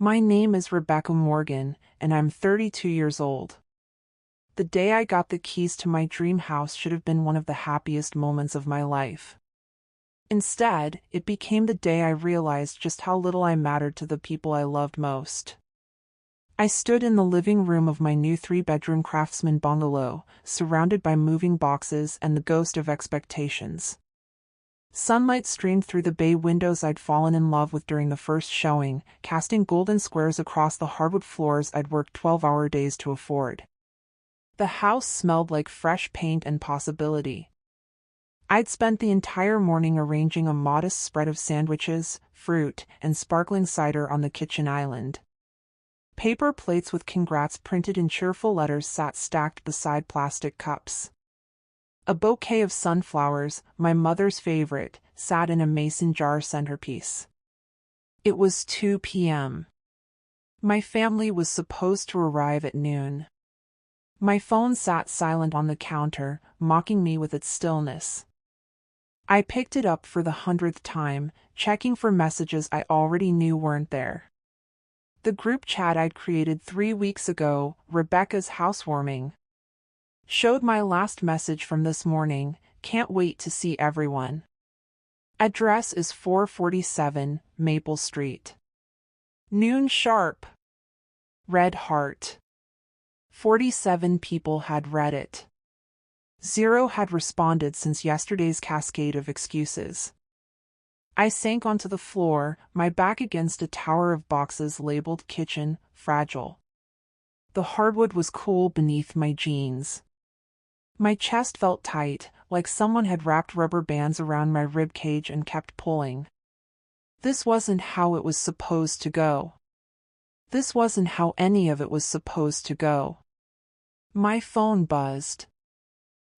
My name is Rebecca Morgan, and I'm 32 years old. The day I got the keys to my dream house should have been one of the happiest moments of my life. Instead, it became the day I realized just how little I mattered to the people I loved most. I stood in the living room of my new 3-bedroom craftsman bungalow, surrounded by moving boxes and the ghost of expectations. Sunlight streamed through the bay windows I'd fallen in love with during the first showing, casting golden squares across the hardwood floors I'd worked 12-hour days to afford. The house smelled like fresh paint and possibility. I'd spent the entire morning arranging a modest spread of sandwiches, fruit, and sparkling cider on the kitchen island. Paper plates with congrats printed in cheerful letters sat stacked beside plastic cups. A bouquet of sunflowers, my mother's favorite, sat in a mason jar centerpiece. It was 2 p.m. My family was supposed to arrive at noon. My phone sat silent on the counter, mocking me with its stillness. I picked it up for the 100th time, checking for messages I already knew weren't there. The group chat I'd created 3 weeks ago, Rebecca's housewarming, showed my last message from this morning, can't wait to see everyone. Address is 447 Maple Street. Noon sharp. Red heart. 47 people had read it. 0 had responded since yesterday's cascade of excuses. I sank onto the floor, my back against a tower of boxes labeled kitchen, fragile. The hardwood was cool beneath my jeans. My chest felt tight, like someone had wrapped rubber bands around my rib cage and kept pulling. This wasn't how it was supposed to go. This wasn't how any of it was supposed to go. My phone buzzed.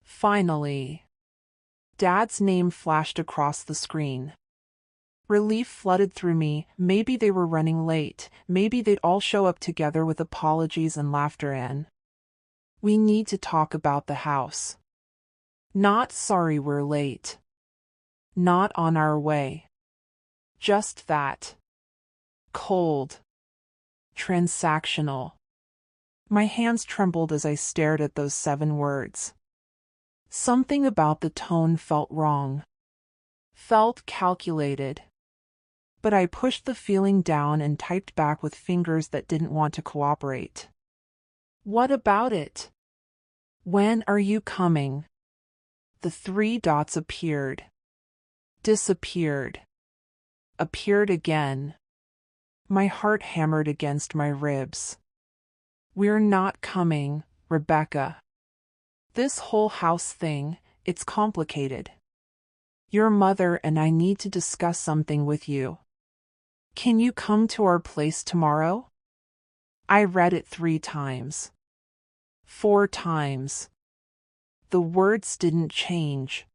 Finally. Dad's name flashed across the screen. Relief flooded through me. Maybe they were running late. Maybe they'd all show up together with apologies and laughter and we need to talk about the house. Not sorry we're late. Not on our way. Just that. Cold. Transactional. My hands trembled as I stared at those 7 words. Something about the tone felt wrong. Felt calculated. But I pushed the feeling down and typed back with fingers that didn't want to cooperate. What about it? When are you coming? The 3 dots appeared. Disappeared. Appeared again. My heart hammered against my ribs. We're not coming, Rebecca. This whole house thing, it's complicated. Your mother and I need to discuss something with you. Can you come to our place tomorrow? I read it 3 times. 4 times. The words didn't change.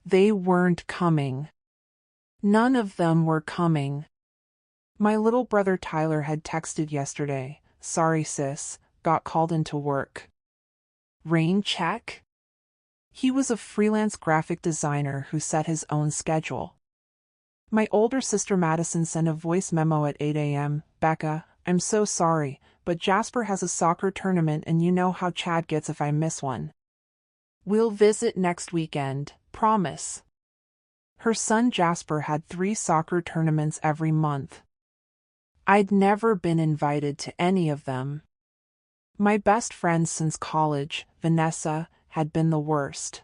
They weren't coming. None of them were coming. My little brother Tyler had texted yesterday, "Sorry sis, got called into work." Rain check? He was a freelance graphic designer who set his own schedule. My older sister Madison sent a voice memo at 8 a.m. "Becca, I'm so sorry, but Jasper has a soccer tournament and you know how Chad gets if I miss one. We'll visit next weekend, promise." Her son Jasper had 3 soccer tournaments every month. I'd never been invited to any of them. My best friend since college, Vanessa, had been the worst.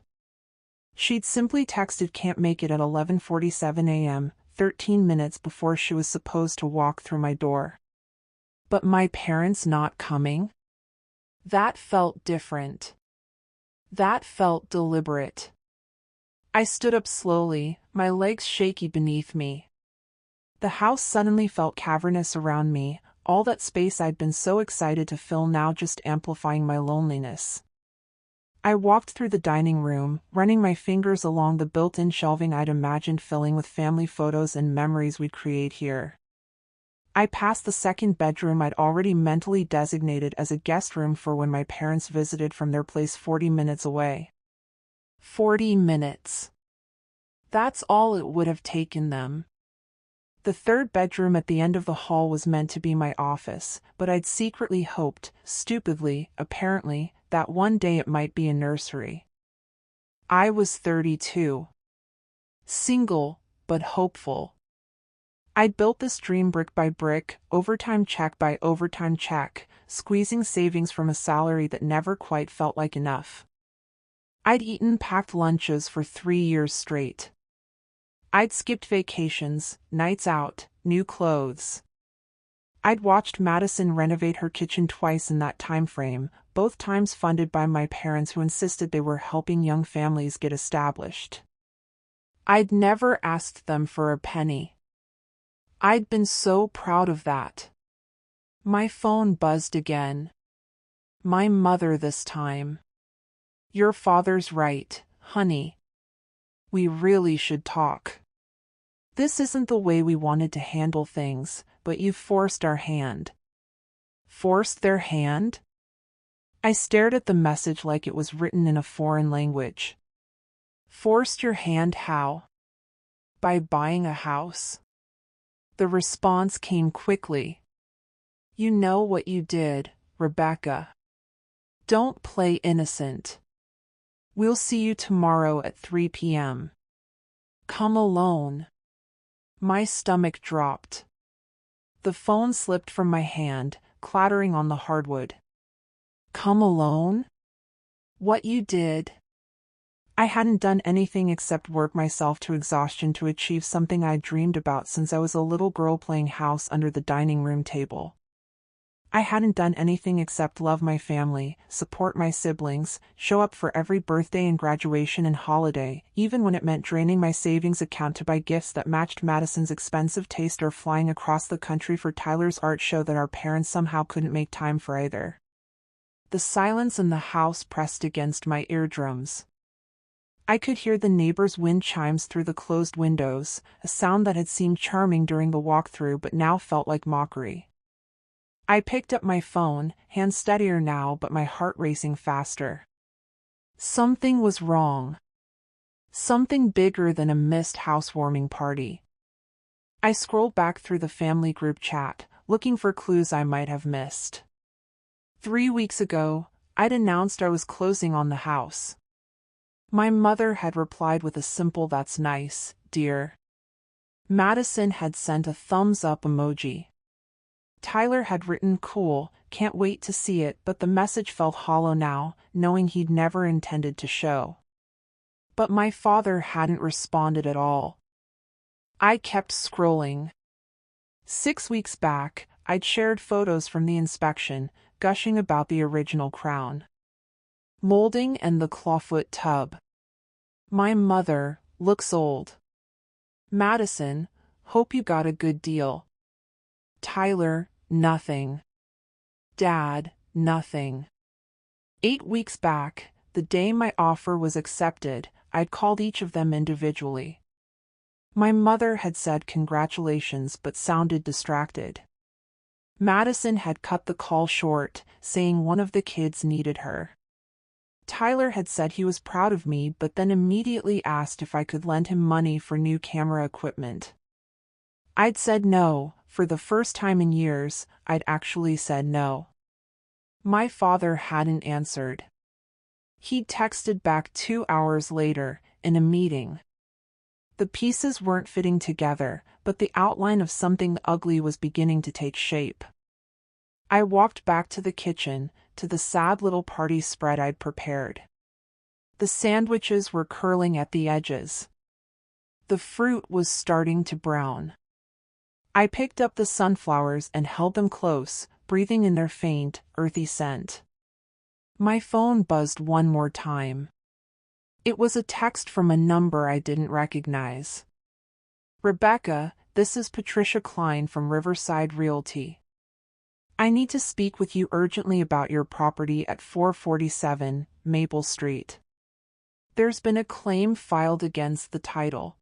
She'd simply texted "can't make it" at 11:47 a.m., 13 minutes before she was supposed to walk through my door. But my parents not coming? That felt different. That felt deliberate. I stood up slowly, my legs shaky beneath me. The house suddenly felt cavernous around me, all that space I'd been so excited to fill now just amplifying my loneliness. I walked through the dining room, running my fingers along the built-in shelving I'd imagined filling with family photos and memories we'd create here. I passed the 2nd bedroom I'd already mentally designated as a guest room for when my parents visited from their place 40 minutes away. 40 minutes. That's all it would have taken them. The third bedroom at the end of the hall was meant to be my office, but I'd secretly hoped, stupidly, apparently, that one day it might be a nursery. I was 32. Single, but hopeful. I'd built this dream brick by brick, overtime check by overtime check, squeezing savings from a salary that never quite felt like enough. I'd eaten packed lunches for 3 years straight. I'd skipped vacations, nights out, new clothes. I'd watched Madison renovate her kitchen twice in that time frame, both times funded by my parents who insisted they were helping young families get established. I'd never asked them for a penny. I'd been so proud of that. My phone buzzed again. My mother this time. "Your father's right, honey. We really should talk. This isn't the way we wanted to handle things, but you've forced our hand." Forced their hand? I stared at the message like it was written in a foreign language. Forced your hand how? By buying a house? The response came quickly. "You know what you did, Rebecca. Don't play innocent. We'll see you tomorrow at 3 p.m. Come alone." My stomach dropped. The phone slipped from my hand, clattering on the hardwood. Come alone? What you did? I hadn't done anything except work myself to exhaustion to achieve something I'd dreamed about since I was a little girl playing house under the dining room table. I hadn't done anything except love my family, support my siblings, show up for every birthday and graduation and holiday, even when it meant draining my savings account to buy gifts that matched Madison's expensive taste or flying across the country for Tyler's art show that our parents somehow couldn't make time for either. The silence in the house pressed against my eardrums. I could hear the neighbors' wind chimes through the closed windows, a sound that had seemed charming during the walkthrough but now felt like mockery. I picked up my phone, hand steadier now but my heart racing faster. Something was wrong. Something bigger than a missed housewarming party. I scrolled back through the family group chat, looking for clues I might have missed. 3 weeks ago, I'd announced I was closing on the house. My mother had replied with a simple "That's nice, dear." Madison had sent a thumbs-up emoji. Tyler had written "Cool, can't wait to see it," but the message felt hollow now, knowing he'd never intended to show. But my father hadn't responded at all. I kept scrolling. 6 weeks back, I'd shared photos from the inspection, gushing about the original crown molding and the clawfoot tub. My mother, "Looks old." Madison, "Hope you got a good deal." Tyler, "Nothing." Dad, "Nothing." 8 weeks back, the day my offer was accepted, I'd called each of them individually. My mother had said congratulations but sounded distracted. Madison had cut the call short, saying one of the kids needed her. Tyler had said he was proud of me but then immediately asked if I could lend him money for new camera equipment. I'd said no. For the first time in years, I'd actually said no. My father hadn't answered. He'd texted back 2 hours later, in a meeting. The pieces weren't fitting together, but the outline of something ugly was beginning to take shape. I walked back to the kitchen, to the sad little party spread I'd prepared. The sandwiches were curling at the edges. The fruit was starting to brown. I picked up the sunflowers and held them close, breathing in their faint, earthy scent. My phone buzzed one more time. It was a text from a number I didn't recognize. "Rebecca, this is Patricia Klein from Riverside Realty. I need to speak with you urgently about your property at 447 Maple Street. There's been a claim filed against the title.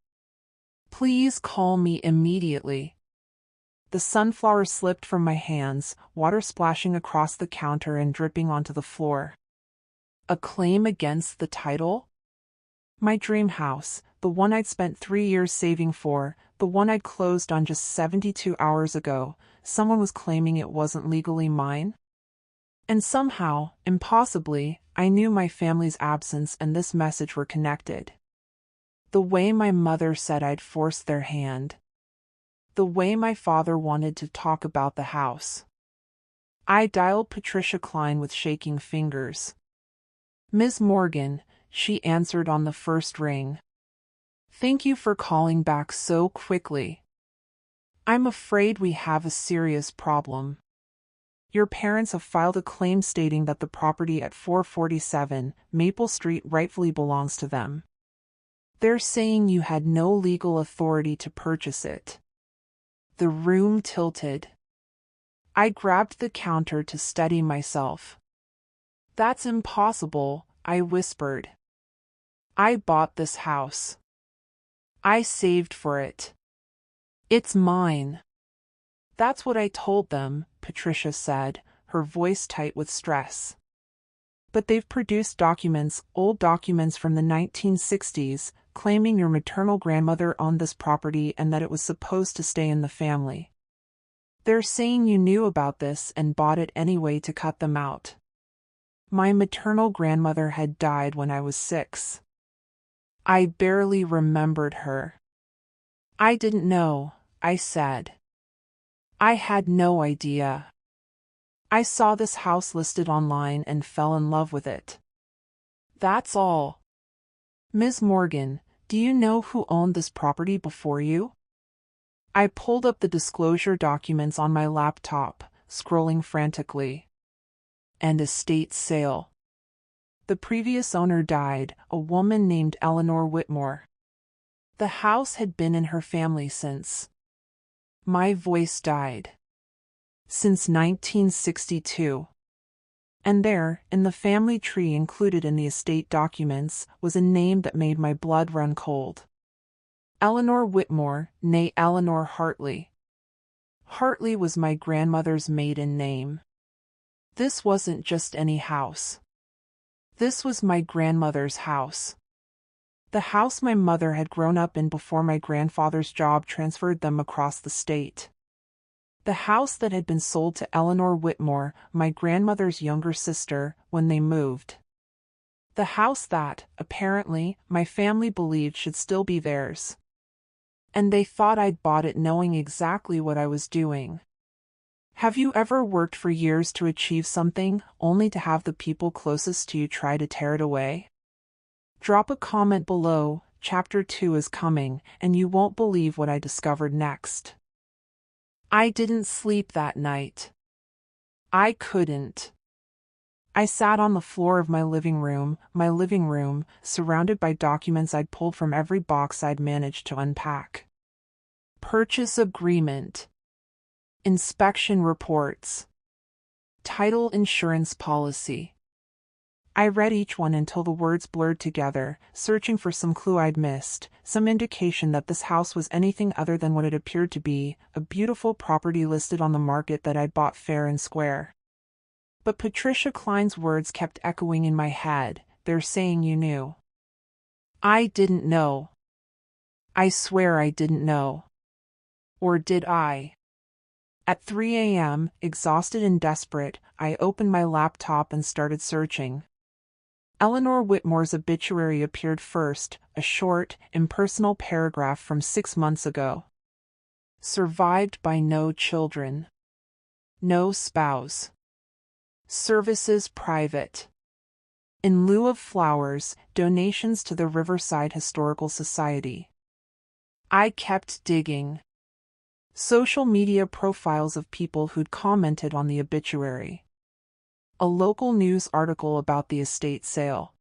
Please call me immediately." The sunflower slipped from my hands, water splashing across the counter and dripping onto the floor. A claim against the title? My dream house, the one I'd spent 3 years saving for, the one I'd closed on just 72 hours ago, someone was claiming it wasn't legally mine? And somehow, impossibly, I knew my family's absence and this message were connected. The way my mother said I'd forced their hand. The way my father wanted to talk about the house. I dialed Patricia Klein with shaking fingers. "Ms. Morgan," she answered on the first ring. "Thank you for calling back so quickly. I'm afraid we have a serious problem. Your parents have filed a claim stating that the property at 447 Maple Street rightfully belongs to them. They're saying you had no legal authority to purchase it." The room tilted. I grabbed the counter to steady myself. "That's impossible," I whispered. "I bought this house. I saved for it. It's mine." "That's what I told them," Patricia said, her voice tight with stress. "But they've produced documents, old documents from the 1960s, claiming your maternal grandmother owned this property and that it was supposed to stay in the family. They're saying you knew about this and bought it anyway to cut them out. My maternal grandmother had died when I was 6. I barely remembered her." "I didn't know," I said. "I had no idea. I saw this house listed online and fell in love with it. That's all. Ms. Morgan, do you know who owned this property before you?" I pulled up the disclosure documents on my laptop, scrolling frantically. "And estate sale. The previous owner died, a woman named Eleanor Whitmore. The house had been in her family since—" My voice died. "Since 1962. And there, in the family tree included in the estate documents, was a name that made my blood run cold. Eleanor Whitmore, née Eleanor Hartley. Hartley was my grandmother's maiden name. This wasn't just any house. This was my grandmother's house. The house my mother had grown up in before my grandfather's job transferred them across the state. The house that had been sold to Eleanor Whitmore, my grandmother's younger sister, when they moved. The house that, apparently, my family believed should still be theirs. And they thought I'd bought it knowing exactly what I was doing. Have you ever worked for years to achieve something, only to have the people closest to you try to tear it away? Drop a comment below, Chapter 2 is coming, and you won't believe what I discovered next. I didn't sleep that night. I couldn't. I sat on the floor of my living room, surrounded by documents I'd pulled from every box I'd managed to unpack. Purchase agreement. Inspection reports. Title insurance policy. I read each one until the words blurred together, searching for some clue I'd missed, some indication that this house was anything other than what it appeared to be, a beautiful property listed on the market that I'd bought fair and square. But Patricia Klein's words kept echoing in my head. "They're saying you knew." I didn't know. I swear I didn't know. Or did I? At 3 a.m., exhausted and desperate, I opened my laptop and started searching. Eleanor Whitmore's obituary appeared first, a short, impersonal paragraph from 6 months ago. Survived by no children. No spouse. Services private. In lieu of flowers, donations to the Riverside Historical Society. I kept digging. Social media profiles of people who'd commented on the obituary. A local news article about the estate sale.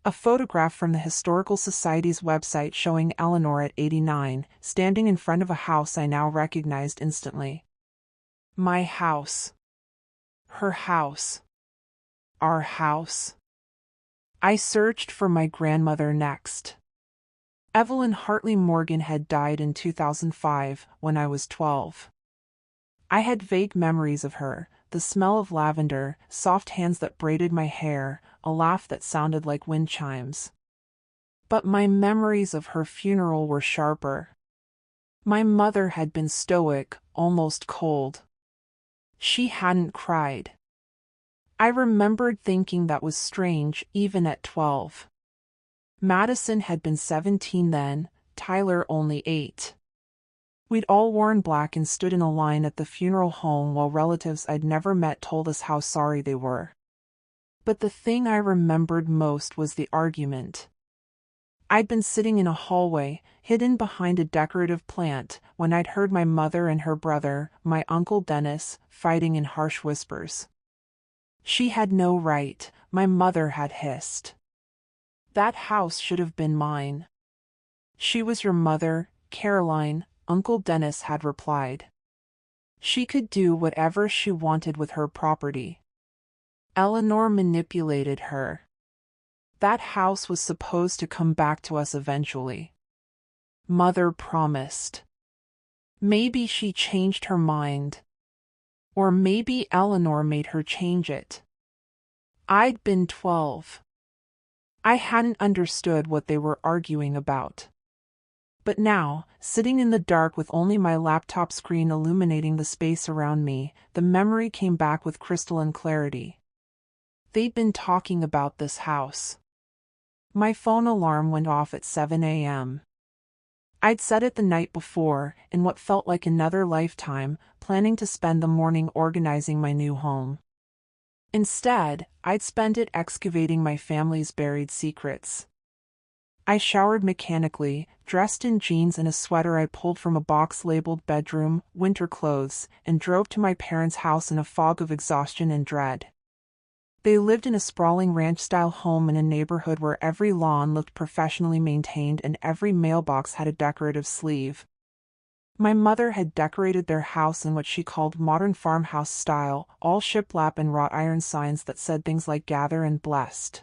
A photograph from the Historical Society's website showing Eleanor at 89, standing in front of a house I now recognized instantly. My house. Her house. Our house. I searched for my grandmother next. Evelyn Hartley Morgan had died in 2005, when I was 12. I had vague memories of her, the smell of lavender, soft hands that braided my hair, a laugh that sounded like wind chimes. But my memories of her funeral were sharper. My mother had been stoic, almost cold. She hadn't cried. I remembered thinking that was strange, even at 12. Madison had been 17 then, Tyler only 8. We'd all worn black and stood in a line at the funeral home while relatives I'd never met told us how sorry they were. But the thing I remembered most was the argument. I'd been sitting in a hallway, hidden behind a decorative plant, when I'd heard my mother and her brother, my Uncle Dennis, fighting in harsh whispers. "She had no right," my mother had hissed. "That house should have been mine." "She was your mother, Caroline," Uncle Dennis had replied. "She could do whatever she wanted with her property. Eleanor manipulated her. That house was supposed to come back to us eventually. Mother promised. Maybe she changed her mind. Or maybe Eleanor made her change it. I'd been 12. I hadn't understood what they were arguing about. But now, sitting in the dark with only my laptop screen illuminating the space around me, the memory came back with crystalline clarity. They'd been talking about this house. My phone alarm went off at 7 a.m. I'd set it the night before, in what felt like another lifetime, planning to spend the morning organizing my new home. Instead, I'd spent it excavating my family's buried secrets. I showered mechanically, dressed in jeans and a sweater I pulled from a box labeled bedroom, winter clothes, and drove to my parents' house in a fog of exhaustion and dread. They lived in a sprawling ranch-style home in a neighborhood where every lawn looked professionally maintained and every mailbox had a decorative sleeve. My mother had decorated their house in what she called modern farmhouse style, all shiplap and wrought iron signs that said things like "Gather" and "Blessed."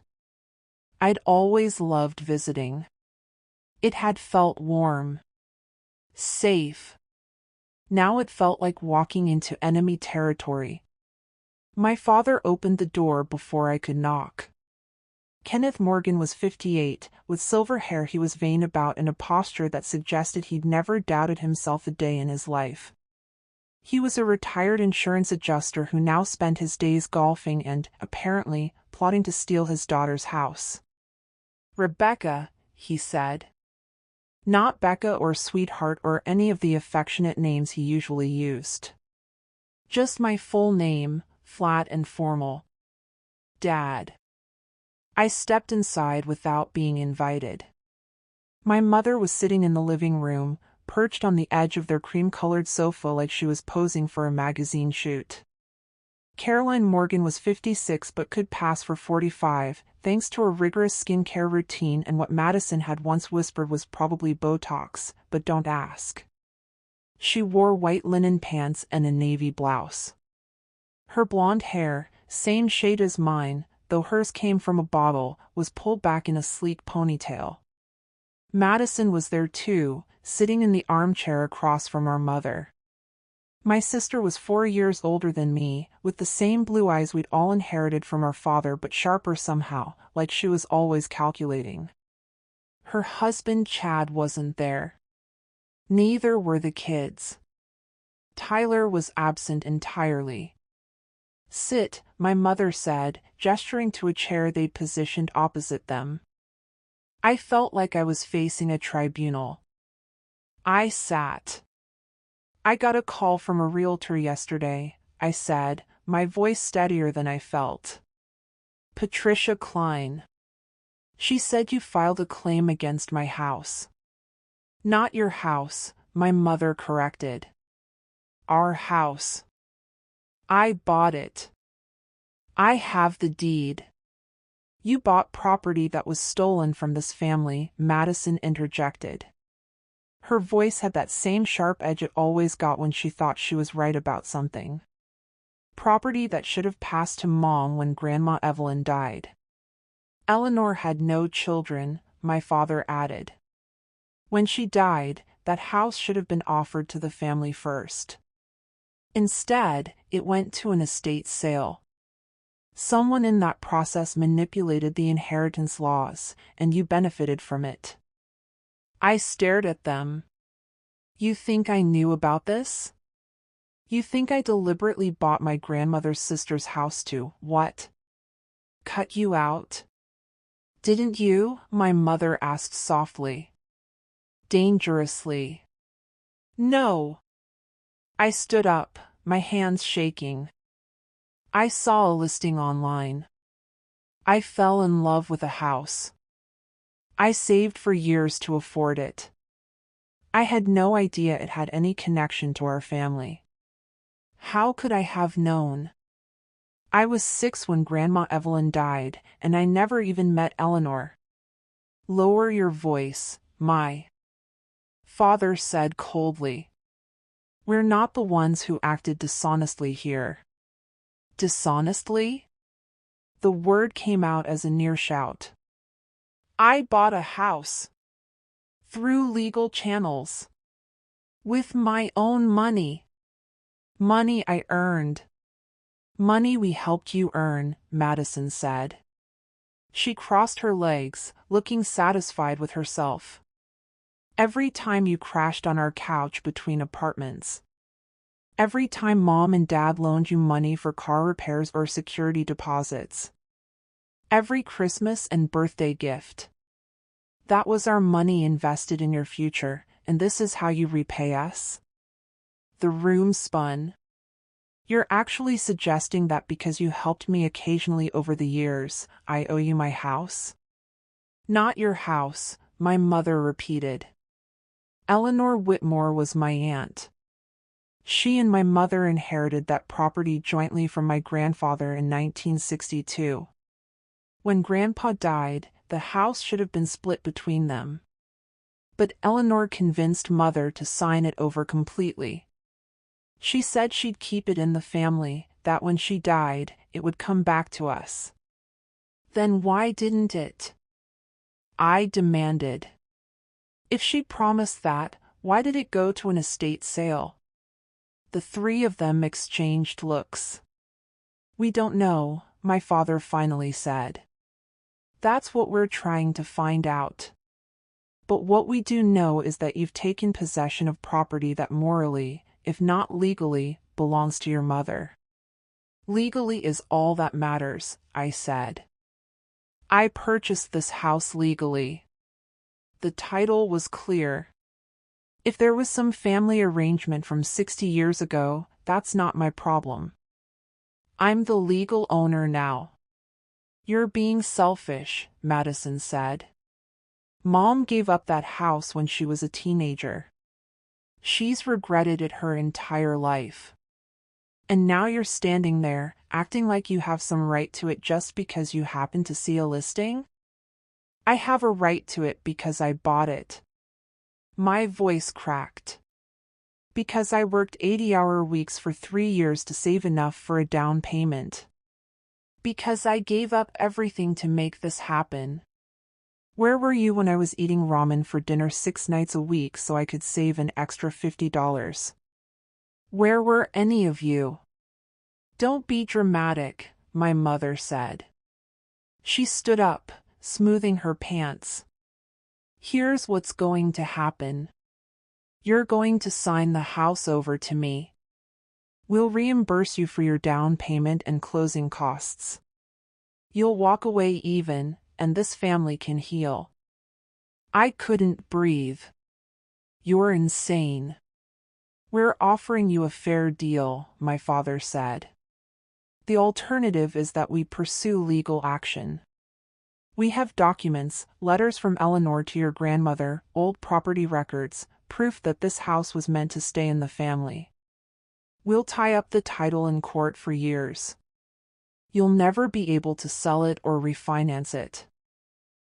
I'd always loved visiting. It had felt warm. Safe. Now it felt like walking into enemy territory. My father opened the door before I could knock. Kenneth Morgan was 58, with silver hair he was vain about and a posture that suggested he'd never doubted himself a day in his life. He was a retired insurance adjuster who now spent his days golfing and, apparently, plotting to steal his daughter's house. "Rebecca," he said. Not Becca or sweetheart or any of the affectionate names he usually used. Just my full name, flat and formal. Dad. I stepped inside without being invited. My mother was sitting in the living room, perched on the edge of their cream-colored sofa like she was posing for a magazine shoot. Caroline Morgan was 56 but could pass for 45, thanks to a rigorous skincare routine and what Madison had once whispered was probably Botox, but don't ask. She wore white linen pants and a navy blouse. Her blonde hair, same shade as mine, though hers came from a bottle, was pulled back in a sleek ponytail. Madison was there too, sitting in the armchair across from our mother. My sister was 4 years older than me, with the same blue eyes we'd all inherited from our father but sharper somehow, like she was always calculating. Her husband Chad wasn't there. Neither were the kids. Tyler was absent entirely. "Sit," my mother said, gesturing to a chair they'd positioned opposite them. I felt like I was facing a tribunal. I sat. "I got a call from a realtor yesterday," I said, my voice steadier than I felt. "Patricia Klein. She said you filed a claim against my house." "Not your house," my mother corrected. "Our house. I bought it. I have the deed." "You bought property that was stolen from this family," Madison interjected. Her voice had that same sharp edge it always got when she thought she was right about something. "Property that should have passed to Mom when Grandma Evelyn died." "Eleanor had no children," my father added. "When she died, that house should have been offered to the family first. Instead, it went to an estate sale. Someone in that process manipulated the inheritance laws, and you benefited from it." I stared at them. You think I knew about this? You think I deliberately bought my grandmother's sister's house to, what? Cut you out? Didn't you? My mother asked softly. Dangerously. No. I stood up, my hands shaking. I saw a listing online. I fell in love with a house. I saved for years to afford it. I had no idea it had any connection to our family. How could I have known? I was 6 when Grandma Evelyn died, and I never even met Eleanor. Lower your voice, my father said coldly. We're not the ones who acted dishonestly here. Dishonestly? The word came out as a near shout. I bought a house. Through legal channels. With my own money. Money I earned. Money we helped you earn, Madison said. She crossed her legs, looking satisfied with herself. Every time you crashed on our couch between apartments. Every time Mom and Dad loaned you money for car repairs or security deposits. Every Christmas and birthday gift. That was our money invested in your future, and this is how you repay us? The room spun. You're actually suggesting that because you helped me occasionally over the years, I owe you my house? Not your house, my mother repeated. Eleanor Whitmore was my aunt. She and my mother inherited that property jointly from my grandfather in 1962. When Grandpa died, the house should have been split between them. But Eleanor convinced Mother to sign it over completely. She said she'd keep it in the family, that when she died, it would come back to us. Then why didn't it? I demanded. If she promised that, why did it go to an estate sale? The 3 of them exchanged looks. We don't know, my father finally said. That's what we're trying to find out. But what we do know is that you've taken possession of property that morally, if not legally, belongs to your mother. Legally is all that matters, I said. I purchased this house legally. The title was clear. If there was some family arrangement from 60 years ago, that's not my problem. I'm the legal owner now. You're being selfish, Madison said. Mom gave up that house when she was a teenager. She's regretted it her entire life. And now you're standing there, acting like you have some right to it just because you happen to see a listing? I have a right to it because I bought it. My voice cracked. Because I worked 80-hour weeks for 3 years to save enough for a down payment. Because I gave up everything to make this happen. Where were you when I was eating ramen for dinner 6 nights a week so I could save an extra $50? Where were any of you? Don't be dramatic, my mother said. She stood up, smoothing her pants. Here's what's going to happen. You're going to sign the house over to me. We'll reimburse you for your down payment and closing costs. You'll walk away even, and this family can heal. I couldn't breathe. You're insane. We're offering you a fair deal, my father said. The alternative is that we pursue legal action. We have documents, letters from Eleanor to your grandmother, old property records, proof that this house was meant to stay in the family. We'll tie up the title in court for years. You'll never be able to sell it or refinance it.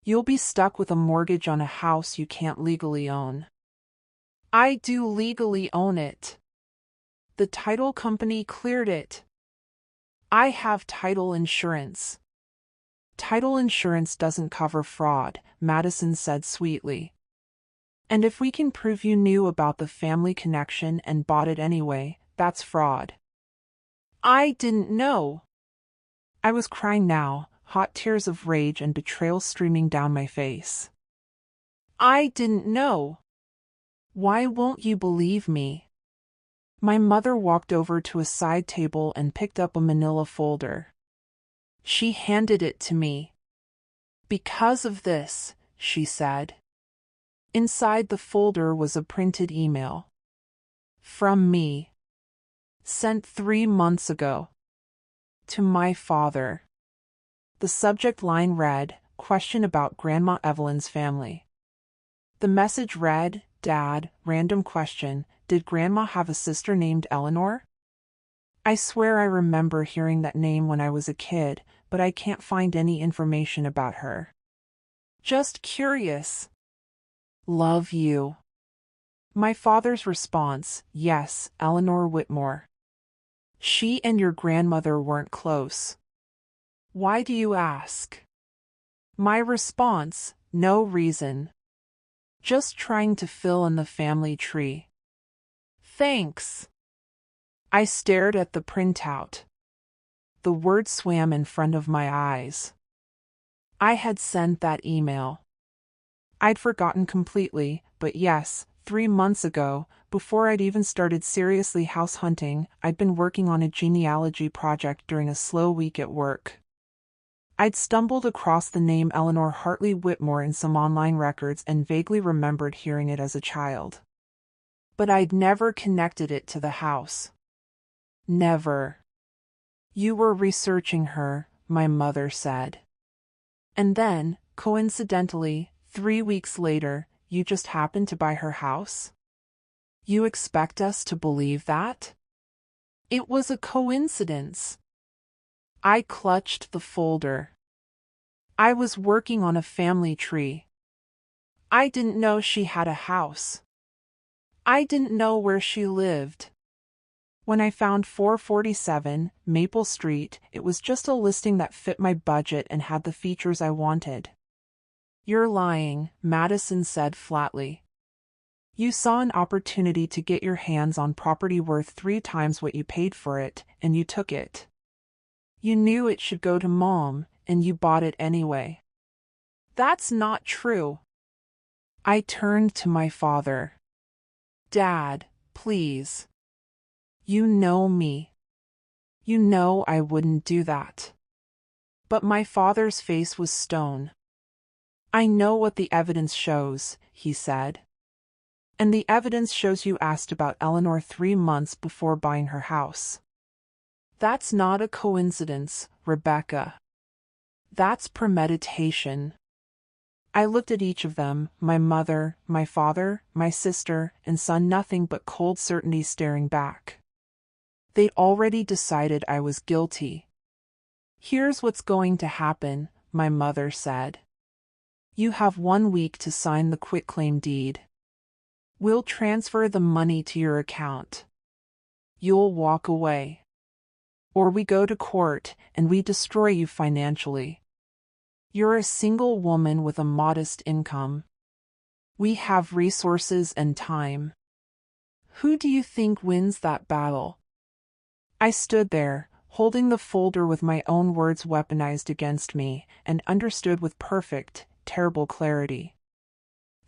You'll be stuck with a mortgage on a house you can't legally own. I do legally own it. The title company cleared it. I have title insurance. Title insurance doesn't cover fraud, Madison said sweetly. And if we can prove you knew about the family connection and bought it anyway, that's fraud. I didn't know. I was crying now, hot tears of rage and betrayal streaming down my face. I didn't know. Why won't you believe me? My mother walked over to a side table and picked up a manila folder. She handed it to me. Because of this, she said. Inside the folder was a printed email. From me. Sent 3 months ago. To my father. The subject line read, "Question about Grandma Evelyn's family." The message read, "Dad, random question, did Grandma have a sister named Eleanor? I swear I remember hearing that name when I was a kid, but I can't find any information about her. Just curious. Love you." My father's response, "Yes, Eleanor Whitmore. She and your grandmother weren't close." Why do you ask? My response, no reason. Just trying to fill in the family tree. Thanks. I stared at the printout. The words swam in front of my eyes. I had sent that email. I'd forgotten completely, but yes, 3 months ago, before I'd even started seriously house hunting, I'd been working on a genealogy project during a slow week at work. I'd stumbled across the name Eleanor Hartley Whitmore in some online records and vaguely remembered hearing it as a child. But I'd never connected it to the house. Never. You were researching her, my mother said. And then, coincidentally, 3 weeks later, you just happened to buy her house? You expect us to believe that? It was a coincidence. I clutched the folder. I was working on a family tree. I didn't know she had a house. I didn't know where she lived. When I found 447 Maple Street, it was just a listing that fit my budget and had the features I wanted. You're lying, Madison said flatly. You saw an opportunity to get your hands on property worth 3 times what you paid for it, and you took it. You knew it should go to Mom, and you bought it anyway. That's not true. I turned to my father. Dad, please. You know me. You know I wouldn't do that. But my father's face was stone. I know what the evidence shows, he said. And the evidence shows you asked about Eleanor 3 months before buying her house. That's not a coincidence, Rebecca. That's premeditation. I looked at each of them, my mother, my father, my sister, and saw nothing but cold certainty staring back. They'd already decided I was guilty. Here's what's going to happen, my mother said. You have 1 week to sign the quitclaim deed. We'll transfer the money to your account. You'll walk away. Or we go to court and we destroy you financially. You're a single woman with a modest income. We have resources and time. Who do you think wins that battle? I stood there, holding the folder with my own words weaponized against me, and understood with perfect, terrible clarity.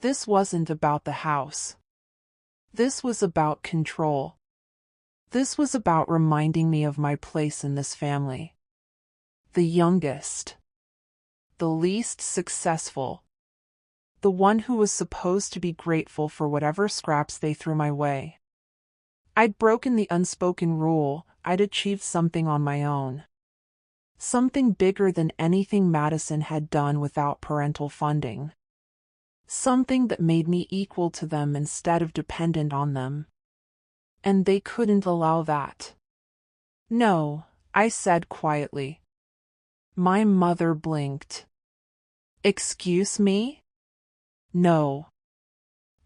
This wasn't about the house. This was about control. This was about reminding me of my place in this family. The youngest. The least successful. The one who was supposed to be grateful for whatever scraps they threw my way. I'd broken the unspoken rule, I'd achieved something on my own. Something bigger than anything Madison had done without parental funding. Something that made me equal to them instead of dependent on them. And they couldn't allow that. No, I said quietly. My mother blinked. Excuse me? No.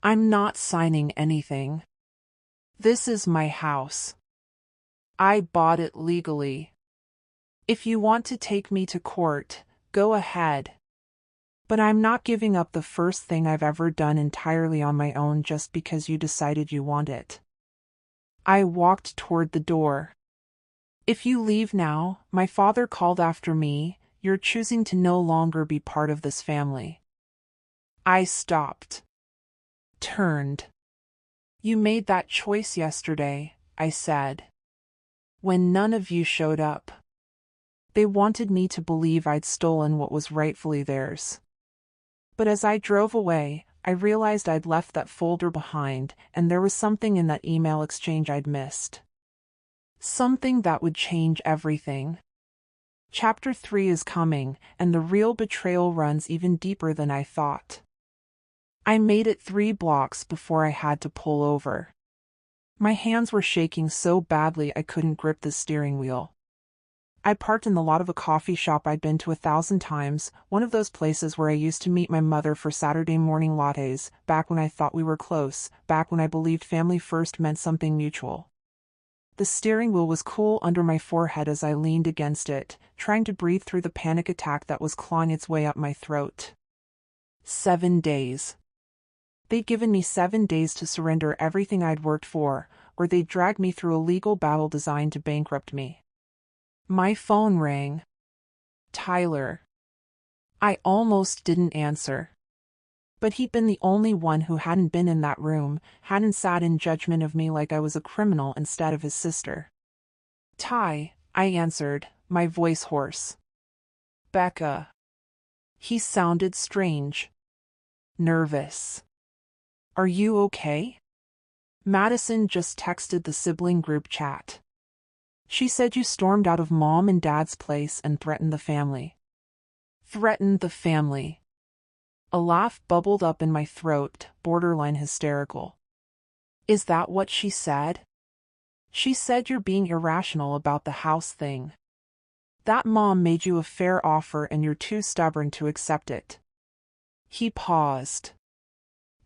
I'm not signing anything. This is my house. I bought it legally. If you want to take me to court, go ahead. But I'm not giving up the first thing I've ever done entirely on my own just because you decided you want it. I walked toward the door. If you leave now, my father called after me, you're choosing to no longer be part of this family. I stopped. Turned. You made that choice yesterday, I said, when none of you showed up. They wanted me to believe I'd stolen what was rightfully theirs. But as I drove away, I realized I'd left that folder behind, and there was something in that email exchange I'd missed. Something that would change everything. Chapter 3 is coming, and the real betrayal runs even deeper than I thought. I made it 3 blocks before I had to pull over. My hands were shaking so badly I couldn't grip the steering wheel. I parked in the lot of a coffee shop I'd been to 1,000 times, one of those places where I used to meet my mother for Saturday morning lattes, back when I thought we were close, back when I believed family first meant something mutual. The steering wheel was cool under my forehead as I leaned against it, trying to breathe through the panic attack that was clawing its way up my throat. 7 days. They'd given me 7 days to surrender everything I'd worked for, or they'd drag me through a legal battle designed to bankrupt me. My phone rang. Tyler. I almost didn't answer. But he'd been the only one who hadn't been in that room, hadn't sat in judgment of me like I was a criminal instead of his sister. Ty, I answered, my voice hoarse. Becca. He sounded strange. Nervous. Are you okay? Madison just texted the sibling group chat. She said you stormed out of Mom and Dad's place and threatened the family. Threatened the family. A laugh bubbled up in my throat, borderline hysterical. Is that what she said? She said you're being irrational about the house thing. That Mom made you a fair offer and you're too stubborn to accept it. He paused.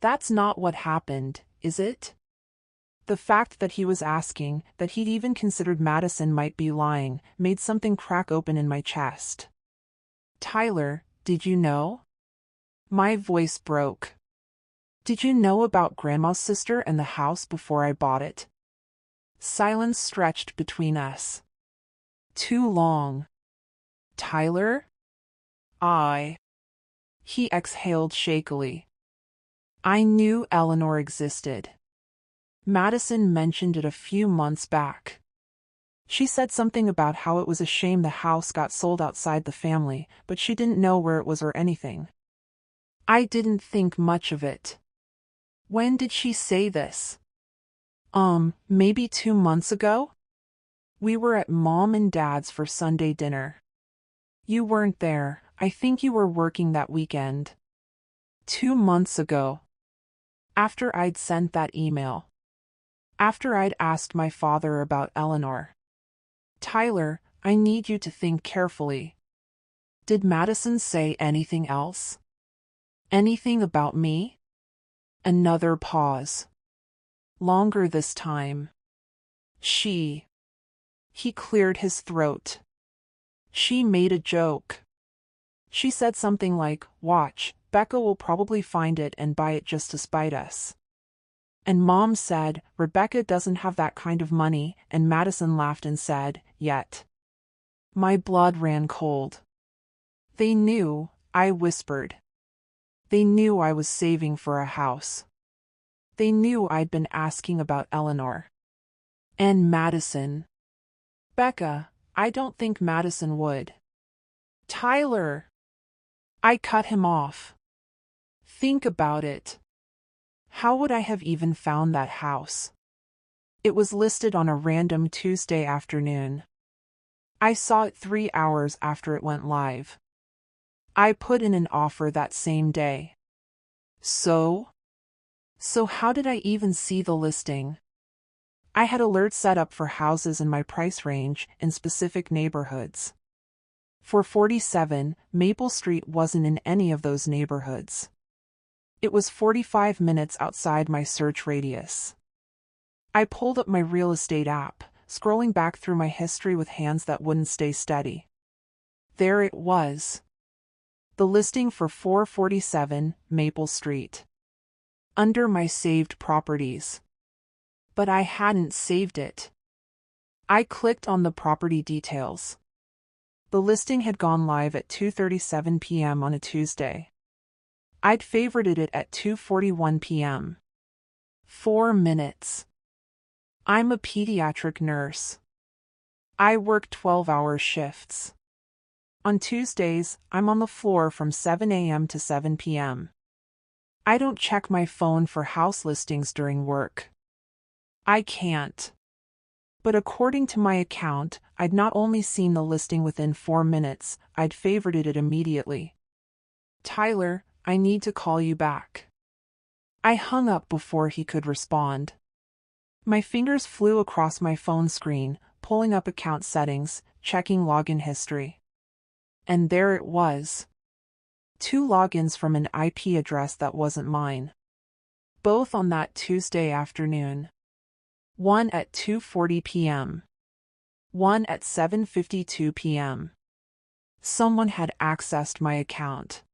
That's not what happened, is it? The fact that he was asking, that he'd even considered Madison might be lying, made something crack open in my chest. Tyler, did you know? My voice broke. Did you know about Grandma's sister and the house before I bought it? Silence stretched between us. Too long. Tyler? He exhaled shakily. I knew Eleanor existed. Madison mentioned it a few months back. She said something about how it was a shame the house got sold outside the family, but she didn't know where it was or anything. I didn't think much of it. When did she say this? Maybe 2 months ago? We were at Mom and Dad's for Sunday dinner. You weren't there, I think you were working that weekend. 2 months ago. After I'd sent that email. After I'd asked my father about Eleanor. Tyler, I need you to think carefully. Did Madison say anything else? Anything about me? Another pause. Longer this time. He cleared his throat. She made a joke. She said something like, watch, Becca will probably find it and buy it just to spite us. And Mom said, Rebecca doesn't have that kind of money, and Madison laughed and said, yet. My blood ran cold. They knew, I whispered. They knew I was saving for a house. They knew I'd been asking about Eleanor. And Madison. Becca, I don't think Madison would. Tyler. I cut him off. Think about it. How would I have even found that house? It was listed on a random Tuesday afternoon. I saw it 3 hours after it went live. I put in an offer that same day. So how did I even see the listing? I had alerts set up for houses in my price range in specific neighborhoods. For 47, Maple Street wasn't in any of those neighborhoods. It was 45 minutes outside my search radius. I pulled up my real estate app, scrolling back through my history with hands that wouldn't stay steady. There it was. The listing for 447 Maple Street. Under my saved properties. But I hadn't saved it. I clicked on the property details. The listing had gone live at 2:37 p.m. on a Tuesday. I'd favorited it at 2:41 p.m. 4 minutes. I'm a pediatric nurse. I work 12-hour shifts. On Tuesdays, I'm on the floor from 7 a.m. to 7 p.m. I don't check my phone for house listings during work. I can't. But according to my account, I'd not only seen the listing within 4 minutes, I'd favorited it immediately. Tyler, I need to call you back. I hung up before he could respond. My fingers flew across my phone screen, pulling up account settings, checking login history. And there it was. 2 logins from an IP address that wasn't mine. Both on that Tuesday afternoon. One at 2:40 p.m. One at 7:52 p.m. Someone had accessed my account.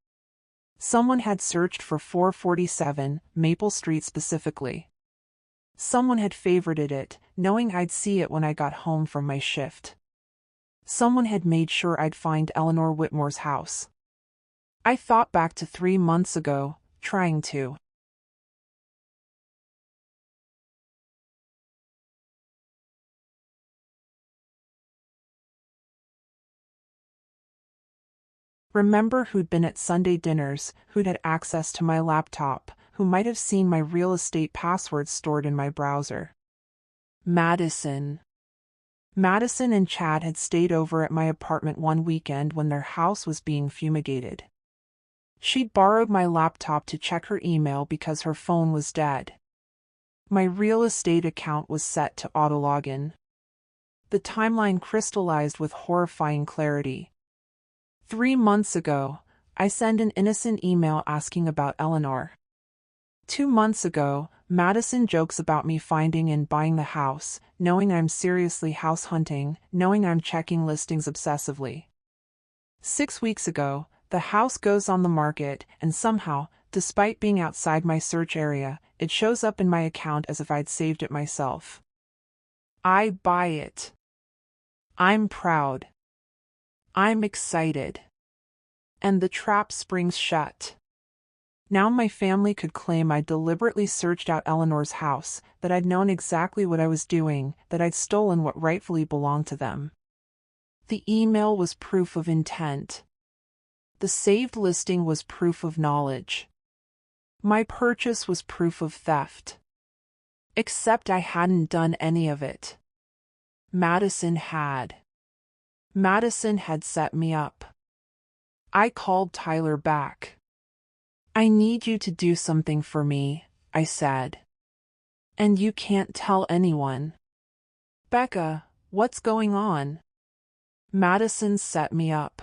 Someone had searched for 447 Maple Street specifically. Someone had favorited it, knowing I'd see it when I got home from my shift. Someone had made sure I'd find Eleanor Whitmore's house. I thought back to 3 months ago, trying to remember who'd been at Sunday dinners, who'd had access to my laptop, who might have seen my real estate passwords stored in my browser. Madison. Madison and Chad had stayed over at my apartment one weekend when their house was being fumigated. She'd borrowed my laptop to check her email because her phone was dead. My real estate account was set to auto-login. The timeline crystallized with horrifying clarity. 3 months ago, I sent an innocent email asking about Eleanor. 2 months ago, Madison jokes about me finding and buying the house, knowing I'm seriously house hunting, knowing I'm checking listings obsessively. 6 weeks ago, the house goes on the market, and somehow, despite being outside my search area, it shows up in my account as if I'd saved it myself. I buy it. I'm proud. I'm excited. And the trap springs shut. Now my family could claim I deliberately searched out Eleanor's house, that I'd known exactly what I was doing, that I'd stolen what rightfully belonged to them. The email was proof of intent. The saved listing was proof of knowledge. My purchase was proof of theft. Except I hadn't done any of it. Madison had. Madison had set me up. I called Tyler back. I need you to do something for me, I said. And you can't tell anyone. Becca, what's going on? Madison set me up.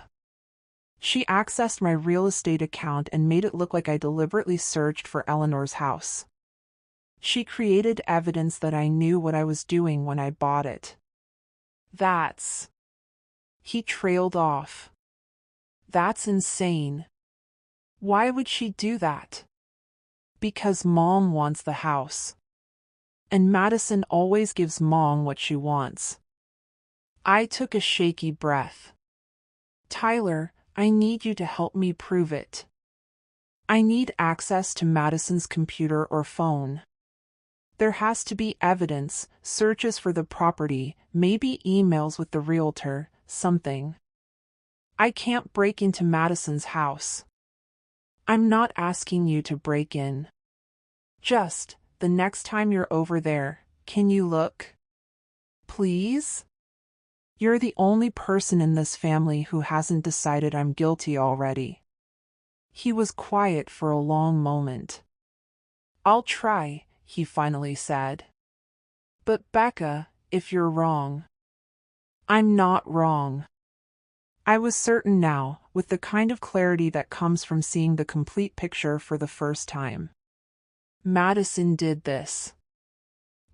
She accessed my real estate account and made it look like I deliberately searched for Eleanor's house. She created evidence that I knew what I was doing when I bought it. That's... He trailed off. That's insane. Why would she do that? Because Mom wants the house. And Madison always gives Mom what she wants. I took a shaky breath. Tyler, I need you to help me prove it. I need access to Madison's computer or phone. There has to be evidence, searches for the property, maybe emails with the realtor, something. I can't break into Madison's house. I'm not asking you to break in. Just, the next time you're over there, can you look? Please? You're the only person in this family who hasn't decided I'm guilty already. He was quiet for a long moment. I'll try, he finally said. But Becca, if you're wrong. I'm not wrong. I was certain now, with the kind of clarity that comes from seeing the complete picture for the first time. Madison did this.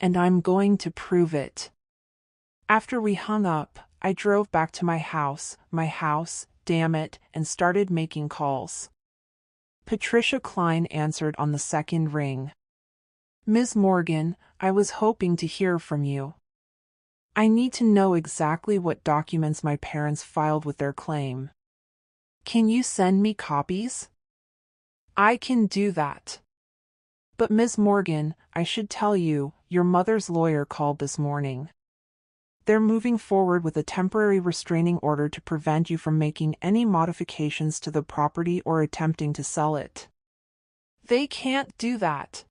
And I'm going to prove it. After we hung up, I drove back to my house, damn it, and started making calls. Patricia Klein answered on the second ring. Ms. Morgan, I was hoping to hear from you. I need to know exactly what documents my parents filed with their claim. Can you send me copies? I can do that. But Ms. Morgan, I should tell you, your mother's lawyer called this morning. They're moving forward with a temporary restraining order to prevent you from making any modifications to the property or attempting to sell it. They can't do that.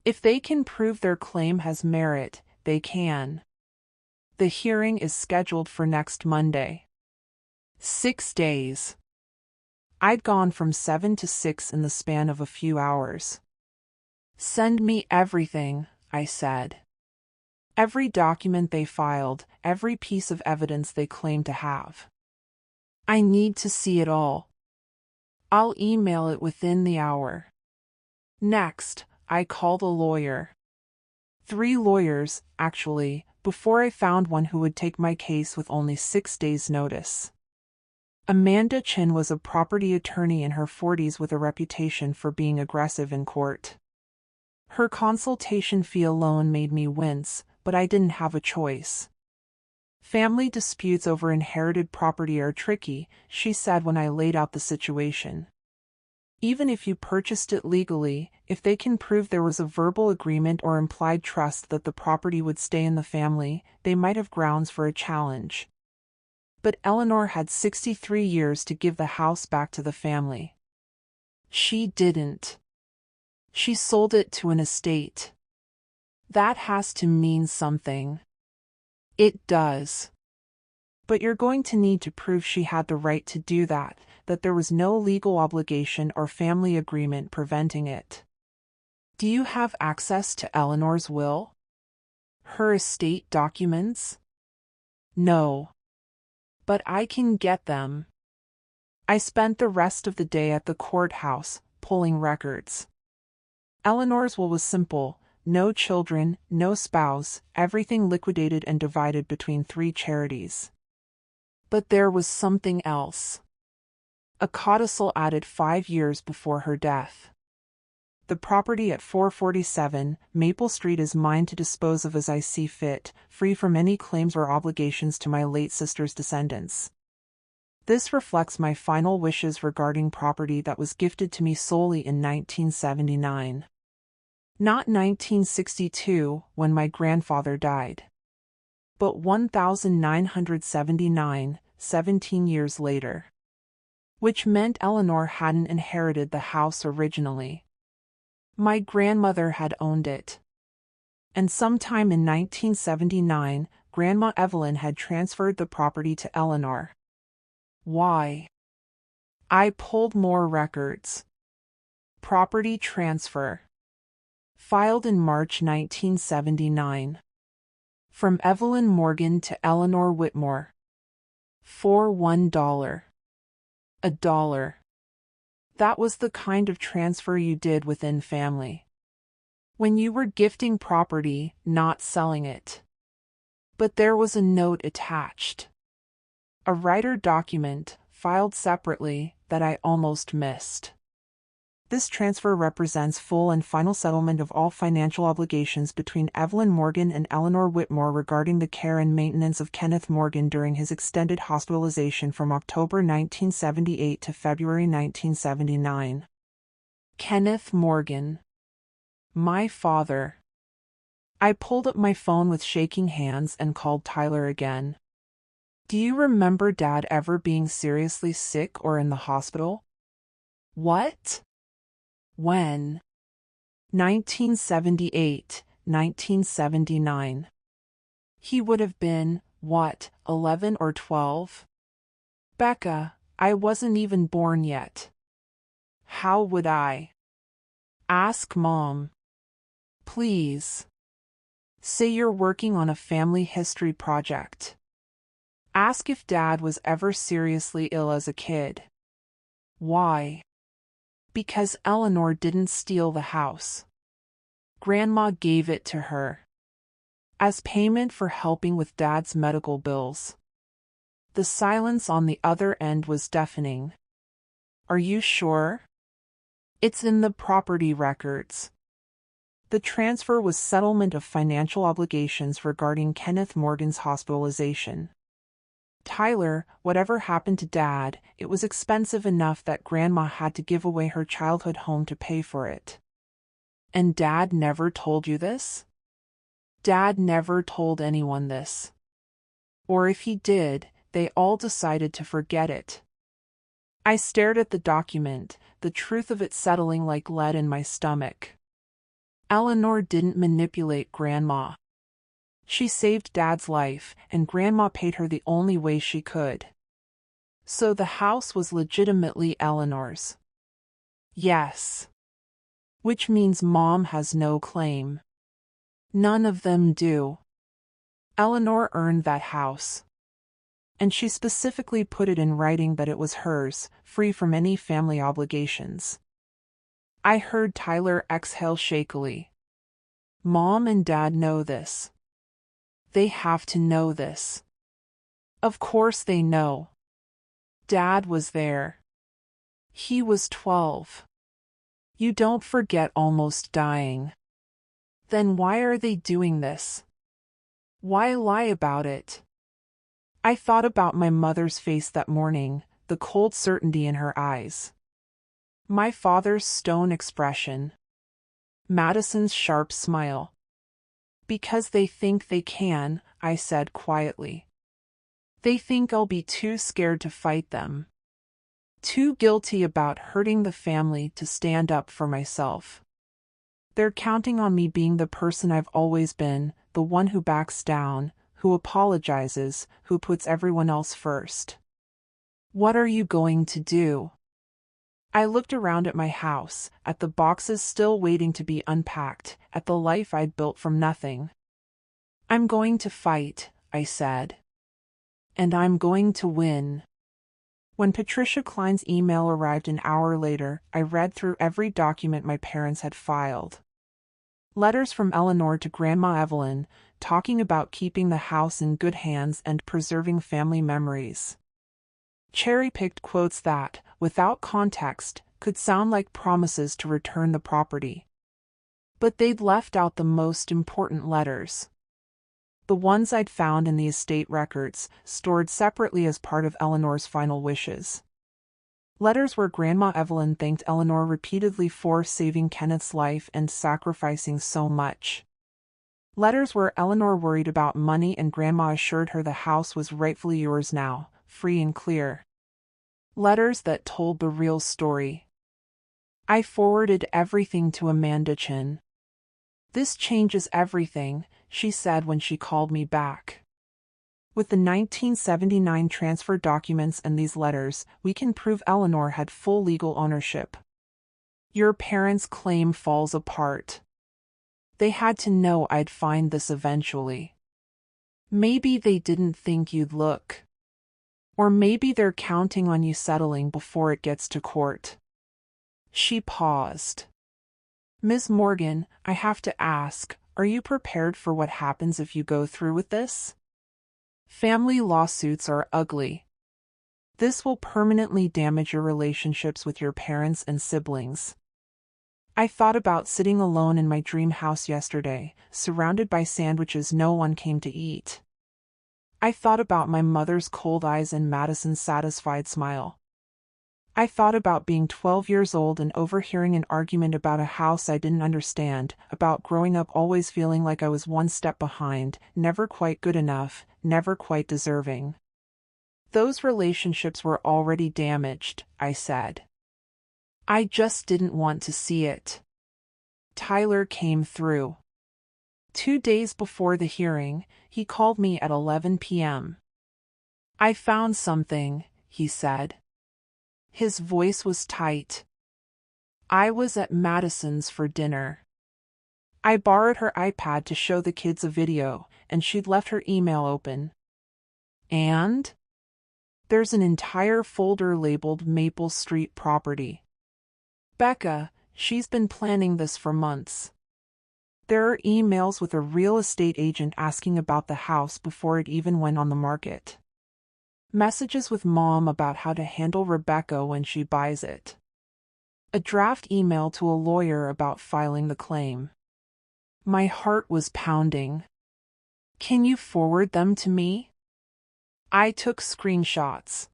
If they can prove their claim has merit, they can. The hearing is scheduled for next Monday. 6 days. I'd gone from 7 to 6 in the span of a few hours. Send me everything, I said. Every document they filed, every piece of evidence they claim to have. I need to see it all. I'll email it within the hour. Next, I called a lawyer. 3 lawyers, actually, before I found one who would take my case with only 6 days' notice. Amanda Chin was a property attorney in her 40s with a reputation for being aggressive in court. Her consultation fee alone made me wince, but I didn't have a choice. Family disputes over inherited property are tricky, she said when I laid out the situation. Even if you purchased it legally, if they can prove there was a verbal agreement or implied trust that the property would stay in the family, they might have grounds for a challenge. But Eleanor had 63 years to give the house back to the family. She didn't. She sold it to an estate. That has to mean something. It does. But you're going to need to prove she had the right to do that, that there was no legal obligation or family agreement preventing it. Do you have access to Eleanor's will? Her estate documents? No. But I can get them. I spent the rest of the day at the courthouse, pulling records. Eleanor's will was simple. No children, no spouse, everything liquidated and divided between 3 charities. But there was something else. A codicil added 5 years before her death. The property at 447 Maple Street is mine to dispose of as I see fit, free from any claims or obligations to my late sister's descendants. This reflects my final wishes regarding property that was gifted to me solely in 1979. Not 1962, when my grandfather died. But 1979, 17 years later. Which meant Eleanor hadn't inherited the house originally. My grandmother had owned it. And sometime in 1979, Grandma Evelyn had transferred the property to Eleanor. Why? I pulled more records. Property transfer. Filed in March 1979. From Evelyn Morgan to Eleanor Whitmore. For $1. $1. That was the kind of transfer you did within family. When you were gifting property, not selling it. But there was a note attached. A writer document, filed separately, that I almost missed. This transfer represents full and final settlement of all financial obligations between Evelyn Morgan and Eleanor Whitmore regarding the care and maintenance of Kenneth Morgan during his extended hospitalization from October 1978 to February 1979. Kenneth Morgan. My father. I pulled up my phone with shaking hands and called Tyler again. Do you remember Dad ever being seriously sick or in the hospital? What? When? 1978, 1979. He would have been, what, 11 or 12? Becca, I wasn't even born yet. How would I? Ask Mom. Please. Say you're working on a family history project. Ask if Dad was ever seriously ill as a kid. Why? Because Eleanor didn't steal the house. Grandma gave it to her. As payment for helping with Dad's medical bills. The silence on the other end was deafening. Are you sure? It's in the property records. The transfer was settlement of financial obligations regarding Kenneth Morgan's hospitalization. Tyler, whatever happened to Dad, it was expensive enough that Grandma had to give away her childhood home to pay for it. And Dad never told you this? Dad never told anyone this. Or if he did, they all decided to forget it. I stared at the document, the truth of it settling like lead in my stomach. Eleanor didn't manipulate Grandma. She saved Dad's life, and Grandma paid her the only way she could. So the house was legitimately Eleanor's. Yes. Which means Mom has no claim. None of them do. Eleanor earned that house. And she specifically put it in writing that it was hers, free from any family obligations. I heard Tyler exhale shakily. Mom and Dad know this. They have to know this. Of course they know. Dad was there. He was 12. You don't forget almost dying. Then why are they doing this? Why lie about it? I thought about my mother's face that morning, the cold certainty in her eyes. My father's stone expression. Madison's sharp smile. Because they think they can, I said quietly. They think I'll be too scared to fight them. Too guilty about hurting the family to stand up for myself. They're counting on me being the person I've always been, the one who backs down, who apologizes, who puts everyone else first. What are you going to do? I looked around at my house, at the boxes still waiting to be unpacked, at the life I'd built from nothing. I'm going to fight, I said. And I'm going to win. When Patricia Klein's email arrived an hour later, I read through every document my parents had filed. Letters from Eleanor to Grandma Evelyn, talking about keeping the house in good hands and preserving family memories. Cherry-picked quotes that, without context, could sound like promises to return the property. But they'd left out the most important letters. The ones I'd found in the estate records, stored separately as part of Eleanor's final wishes. Letters where Grandma Evelyn thanked Eleanor repeatedly for saving Kenneth's life and sacrificing so much. Letters where Eleanor worried about money and Grandma assured her the house was rightfully yours now, free and clear. Letters that told the real story. I forwarded everything to Amanda Chin. This changes everything, she said when she called me back. With the 1979 transfer documents and these letters, we can prove Eleanor had full legal ownership. Your parents' claim falls apart. They had to know I'd find this eventually. Maybe they didn't think you'd look. Or maybe they're counting on you settling before it gets to court. She paused. Ms. Morgan, I have to ask, are you prepared for what happens if you go through with this? Family lawsuits are ugly. This will permanently damage your relationships with your parents and siblings. I thought about sitting alone in my dream house yesterday, surrounded by sandwiches no one came to eat. I thought about my mother's cold eyes and Madison's satisfied smile. I thought about being 12 years old and overhearing an argument about a house I didn't understand, about growing up always feeling like I was one step behind, never quite good enough, never quite deserving. Those relationships were already damaged, I said. I just didn't want to see it. Tyler came through. 2 days before the hearing, he called me at 11 p.m. I found something, he said. His voice was tight. I was at Madison's for dinner. I borrowed her iPad to show the kids a video, and she'd left her email open. And? There's an entire folder labeled Maple Street property. Becca, she's been planning this for months. There are emails with a real estate agent asking about the house before it even went on the market. Messages with Mom about how to handle Rebecca when she buys it. A draft email to a lawyer about filing the claim. My heart was pounding. Can you forward them to me? I took screenshots.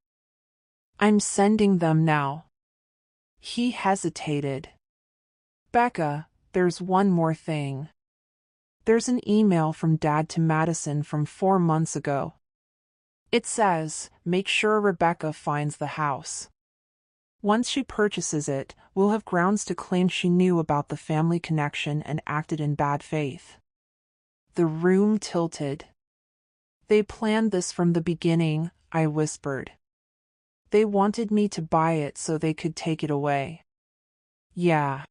I'm sending them now. He hesitated. Becca, there's one more thing. There's an email from Dad to Madison from 4 months ago. It says, make sure Rebecca finds the house. Once she purchases it, we'll have grounds to claim she knew about the family connection and acted in bad faith. The room tilted. They planned this from the beginning, I whispered. They wanted me to buy it so they could take it away. Yeah.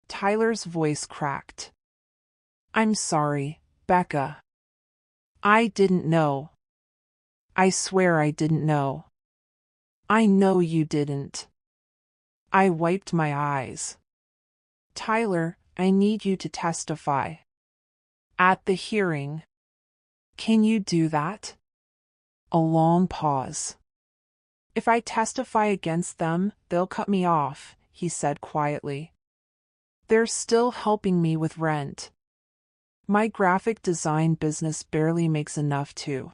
Tyler's voice cracked. I'm sorry, Becca. I didn't know. I swear I didn't know. I know you didn't. I wiped my eyes. Tyler, I need you to testify. At the hearing. Can you do that? A long pause. If I testify against them, they'll cut me off, he said quietly. They're still helping me with rent. My graphic design business barely makes enough to